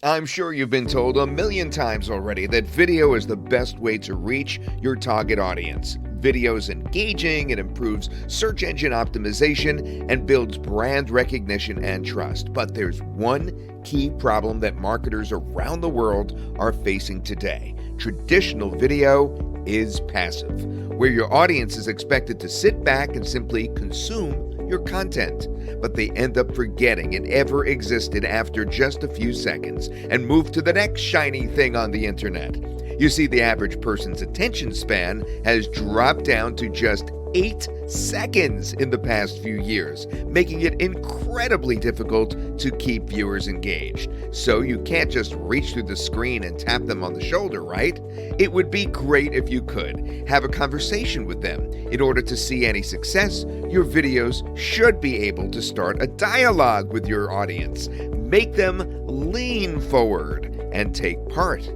I'm sure you've been told a million times already that video is the best way to reach your target audience. Video is engaging, it improves search engine optimization, and builds brand recognition and trust. But there's one key problem that marketers around the world are facing today. Traditional video is passive, where your audience is expected to sit back and simply consume your content, but they end up forgetting it ever existed after just a few seconds and move to the next shiny thing on the internet. You see, the average person's attention span has dropped down to just 8 seconds in the past few years, making it incredibly difficult to keep viewers engaged. So you can't just reach through the screen and tap them on the shoulder, right? It would be great if you could have a conversation with them. In order to see any success, your videos should be able to start a dialogue with your audience, make them lean forward and take part.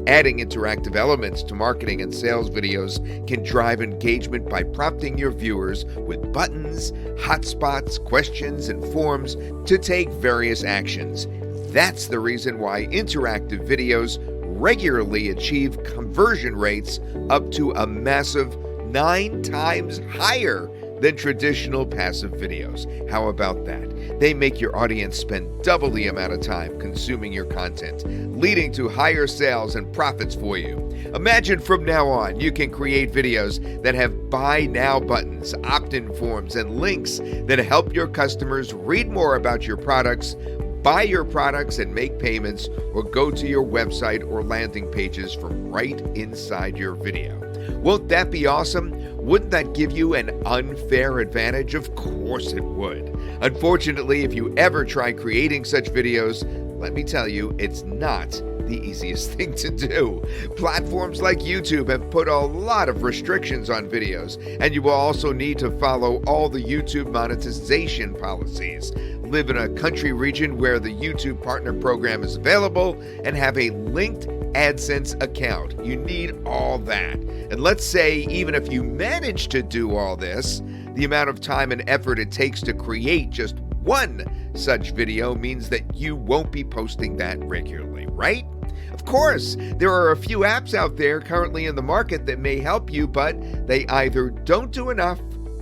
Adding interactive elements to marketing and sales videos can drive engagement by prompting your viewers with buttons, hotspots, questions, and forms to take various actions. That's the reason why interactive videos regularly achieve conversion rates up to a massive 9 times higher than traditional passive videos. How about that? They make your audience spend double the amount of time consuming your content, leading to higher sales and profits for you. Imagine from now on, you can create videos that have buy now buttons, opt-in forms, and links that help your customers read more about your products, buy your products and make payments, or go to your website or landing pages from right inside your video. Won't that be awesome? Wouldn't that give you an unfair advantage? Of course it would. Unfortunately, if you ever try creating such videos, let me tell you, it's not the easiest thing to do. Platforms like YouTube have put a lot of restrictions on videos, and you will also need to follow all the YouTube monetization policies. Live in a country region where the YouTube Partner Program is available, and have a linked AdSense account. You need all that. And let's say even if you manage to do all this, the amount of time and effort it takes to create just one such video means that you won't be posting that regularly, right? Of course, there are a few apps out there currently in the market that may help you, but they either don't do enough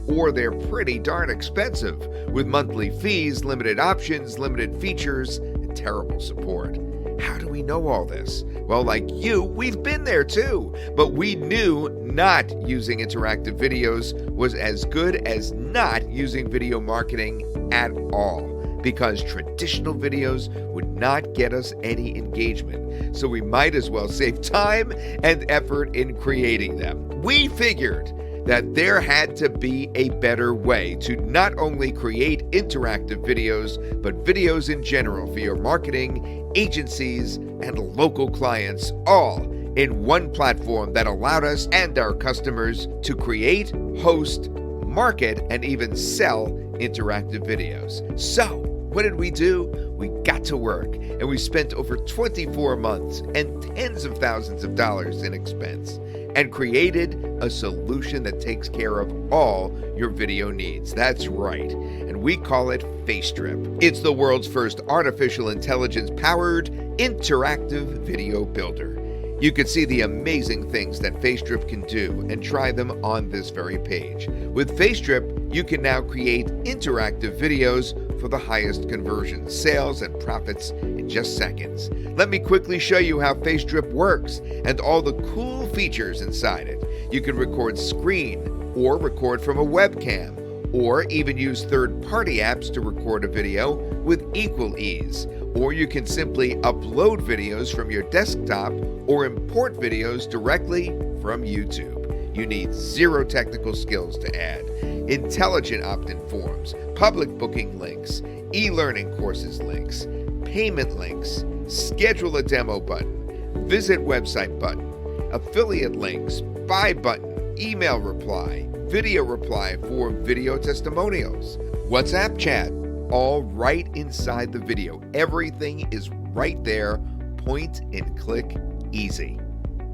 or they're pretty darn expensive, with monthly fees, limited options, limited features, and terrible support. How do we know all this? Well, like you, we've been there too, but we knew not using interactive videos was as good as not using video marketing at all, because traditional videos would not get us any engagement, so we might as well save time and effort in creating them. We figured that there had to be a better way to not only create interactive videos, but videos in general for your marketing, agencies, and local clients, all in one platform that allowed us and our customers to create, host, market, and even sell interactive videos. So, what did we do? We got to work, and we spent over 24 months and tens of thousands of dollars in expense, and created a solution that takes care of all your video needs. That's right, and we call it Facedrip. It's the world's first artificial intelligence-powered interactive video builder. You can see the amazing things that Facedrip can do and try them on this very page. With Facedrip, you can now create interactive videos for the highest conversion, sales, and profits in just seconds. Let me quickly show you how Facedrip works and all the cool features inside it. You can record screen or record from a webcam, or even use third-party apps to record a video with equal ease. Or you can simply upload videos from your desktop or import videos directly from YouTube. You need zero technical skills to add intelligent opt-in forms, public booking links, e-learning courses links, payment links, schedule a demo button, visit website button, affiliate links, buy button, email reply, video reply for video testimonials, WhatsApp chat, all right inside the video. Everything is right there, point and click easy.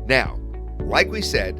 Now, like we said,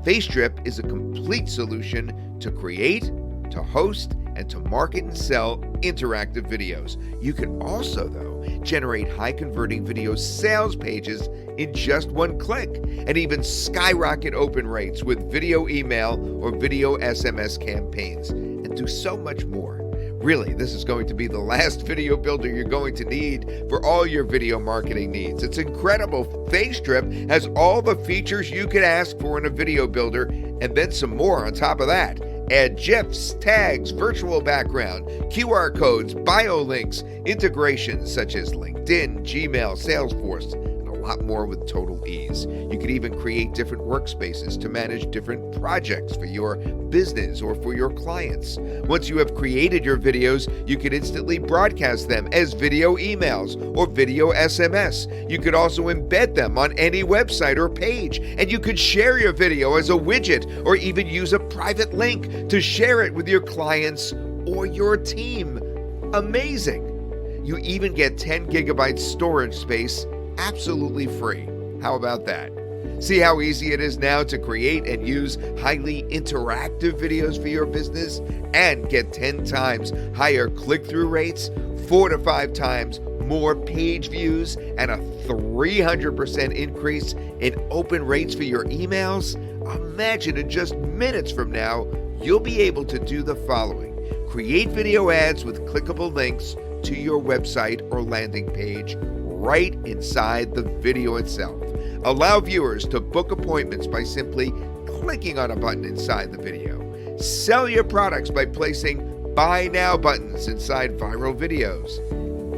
Facedrip is a complete solution to create, to host, and to market and sell interactive videos. You can also, though, generate high-converting video sales pages in just one click, and even skyrocket open rates with video email or video SMS campaigns, and do so much more. Really, this is going to be the last video builder you're going to need for all your video marketing needs. It's incredible. Facedrip has all the features you could ask for in a video builder, and then some more on top of that. Add GIFs, tags, virtual background, QR codes, bio links, integrations such as LinkedIn, Gmail, Salesforce, and a lot more with total ease. You could even create different workspaces to manage different projects for your business or for your clients. Once you have created your videos, you can instantly broadcast them as video emails or video SMS. You could also embed them on any website or page, and you could share your video as a widget or even use a private link to share it with your clients or your team. Amazing! You even get 10 gigabytes storage space absolutely free. How about that? See how easy it is now to create and use highly interactive videos for your business and get 10 times higher click-through rates, 4 to 5 times more page views, and a 300% increase in open rates for your emails? Imagine in just minutes from now, you'll be able to do the following. Create video ads with clickable links to your website or landing page right inside the video itself. Allow viewers to book appointments by simply clicking on a button inside the video. Sell your products by placing Buy Now buttons inside viral videos.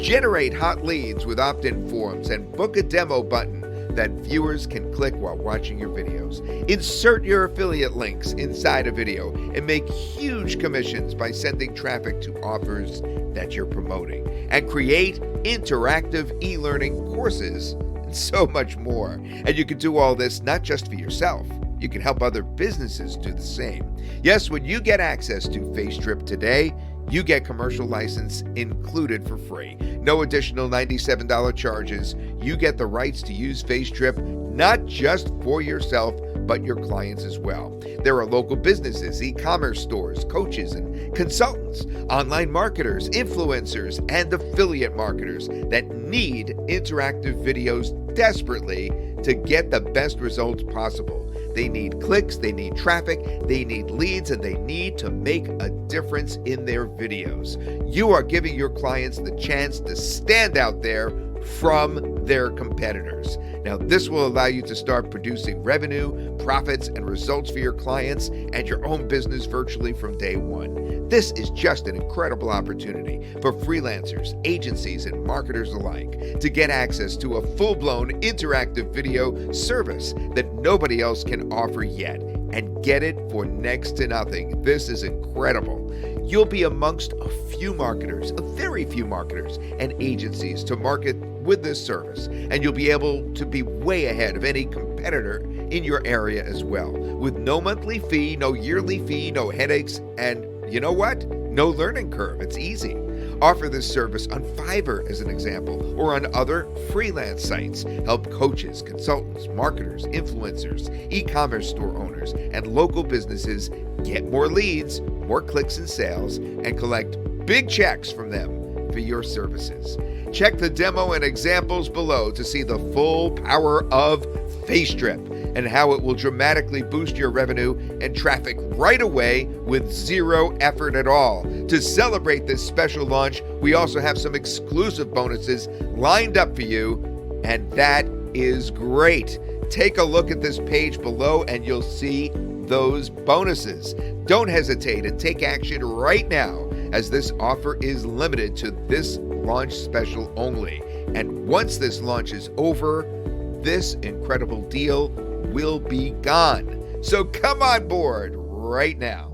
Generate hot leads with opt-in forms and book a demo button that viewers can click while watching your videos. Insert your affiliate links inside a video and make huge commissions by sending traffic to offers that you're promoting. And create interactive e-learning courses and so much more. And you can do all this not just for yourself. You can help other businesses do the same. Yes, when you get access to Facedrip today, you get commercial license included for free. No additional $97 charges. You get the rights to use Facedrip not just for yourself, but your clients as well. There are local businesses, e-commerce stores, coaches and consultants, online marketers, influencers, and affiliate marketers that need interactive videos desperately to get the best results possible. They need clicks, they need traffic, they need leads, and they need to make a difference in their videos. You are giving your clients the chance to stand out there from their competitors. Now, this will allow you to start producing revenue, profits, and results for your clients and your own business virtually from day one. This is just an incredible opportunity for freelancers, agencies, and marketers alike to get access to a full-blown interactive video service that nobody else can offer yet, and get it for next to nothing. This is incredible. You'll be amongst a few marketers, a very few marketers and agencies to market with this service, and you'll be able to be way ahead of any competitor in your area as well, with no monthly fee, no yearly fee, no headaches, and you know what? No learning curve. It's easy. Offer this service on Fiverr as an example, or on other freelance sites. Help coaches, consultants, marketers, influencers, e-commerce store owners, and local businesses get more leads, more clicks and sales, and collect big checks from them for your services. Check the demo and examples below to see the full power of Facedrip and how it will dramatically boost your revenue and traffic right away with zero effort at all. To celebrate this special launch, we also have some exclusive bonuses lined up for you, and that is great. Take a look at this page below and you'll see those bonuses. Don't hesitate and take action right now, as this offer is limited to this launch special only. And once this launch is over, this incredible deal will be gone. So come on board right now.